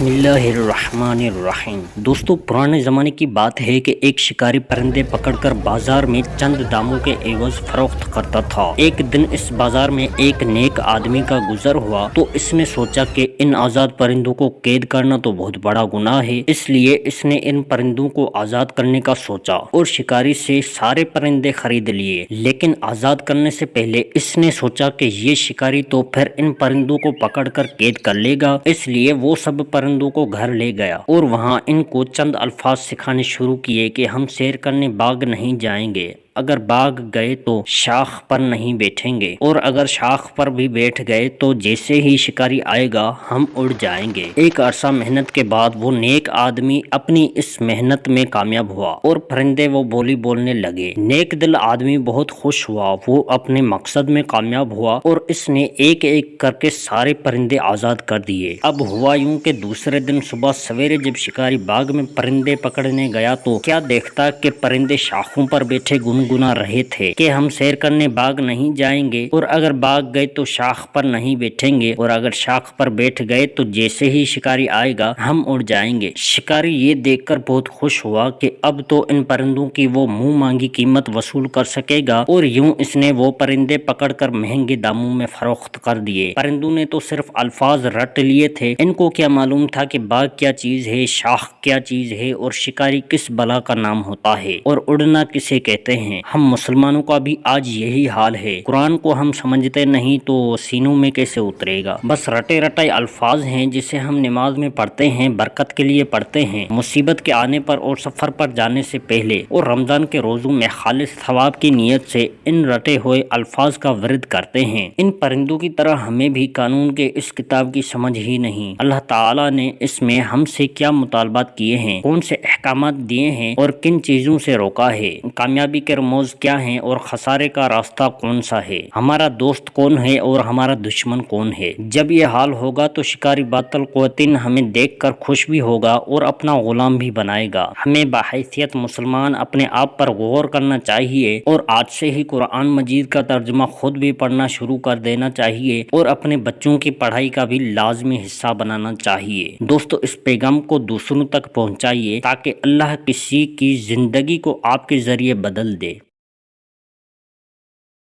بسم اللہ الرحمن الرحیم۔ دوستو، پرانے زمانے کی بات ہے کہ ایک شکاری پرندے پکڑ کر بازار میں چند داموں کے عوض فروخت کرتا تھا۔ ایک دن اس بازار میں ایک نیک آدمی کا گزر ہوا تو اس نے سوچا کہ ان آزاد پرندوں کو قید کرنا تو بہت بڑا گناہ ہے، اس لیے اس نے ان پرندوں کو آزاد کرنے کا سوچا اور شکاری سے سارے پرندے خرید لیے۔ لیکن آزاد کرنے سے پہلے اس نے سوچا کہ یہ شکاری تو پھر ان پرندوں کو پکڑ کر قید کر لے گا، اس لیے وہ سب پرندوں کو گھر لے گیا اور وہاں ان کو چند الفاظ سکھانے شروع کیے کہ ہم سیر کرنے باغ نہیں جائیں گے، اگر باغ گئے تو شاخ پر نہیں بیٹھیں گے، اور اگر شاخ پر بھی بیٹھ گئے تو جیسے ہی شکاری آئے گا ہم اڑ جائیں گے۔ ایک عرصہ محنت کے بعد وہ نیک آدمی اپنی اس محنت میں کامیاب ہوا اور پرندے وہ بولی بولنے لگے۔ نیک دل آدمی بہت خوش ہوا، وہ اپنے مقصد میں کامیاب ہوا اور اس نے ایک ایک کر کے سارے پرندے آزاد کر دیے۔ اب ہوا یوں کہ دوسرے دن صبح سویرے جب شکاری باغ میں پرندے پکڑنے گیا تو کیا دیکھتا کہ پرندے شاخوں پر بیٹھے گنگنا رہے تھے کہ ہم سیر کرنے باغ نہیں جائیں گے، اور اگر باغ گئے تو شاخ پر نہیں بیٹھیں گے، اور اگر شاخ پر بیٹھ گئے تو جیسے ہی شکاری آئے گا ہم اڑ جائیں گے۔ شکاری یہ دیکھ کر بہت خوش ہوا کہ اب تو ان پرندوں کی وہ منہ مانگی قیمت وصول کر سکے گا، اور یوں اس نے وہ پرندے پکڑ کر مہنگے داموں میں فروخت کر دیے۔ پرندوں نے تو صرف الفاظ رٹ لیے تھے، ان کو کیا معلوم تھا کہ باغ کیا چیز ہے، شاخ کیا چیز ہے، اور شکاری کس بلا کا نام ہوتا ہے، اور اڑنا کسے کہتے ہیں۔ ہم مسلمانوں کا بھی آج یہی حال ہے، قرآن کو ہم سمجھتے نہیں تو سینوں میں کیسے اترے گا؟ بس رٹے رٹائے الفاظ ہیں جسے ہم نماز میں پڑھتے ہیں، برکت کے لیے پڑھتے ہیں، مصیبت کے آنے پر اور سفر پر جانے سے پہلے اور رمضان کے روزوں میں خالص ثواب کی نیت سے ان رٹے ہوئے الفاظ کا ورد کرتے ہیں۔ ان پرندوں کی طرح ہمیں بھی قانون کے اس کتاب کی سمجھ ہی نہیں۔ اللہ تعالیٰ نے اس میں ہم سے کیا مطالبات کیے ہیں، کون سے احکامات دیے ہیں اور کن چیزوں سے روکا ہے، کامیابی کے رموز کیا ہیں اور خسارے کا راستہ کون سا ہے، ہمارا دوست کون ہے اور ہمارا دشمن کون ہے۔ جب یہ حال ہوگا تو شکاری باطل قوتین ہمیں دیکھ کر خوش بھی ہوگا اور اپنا غلام بھی بنائے گا۔ ہمیں بحیثیت مسلمان اپنے آپ پر غور کرنا چاہیے اور آج سے ہی قرآن مجید کا ترجمہ خود بھی پڑھنا شروع کر دینا چاہیے اور اپنے بچوں کی پڑھائی کا بھی لازمی حصہ بنانا چاہیے۔ دوستو، اس پیغام کو دوسروں تک پہنچائیے تاکہ اللہ کسی کی زندگی کو آپ کے ذریعے بدل دے۔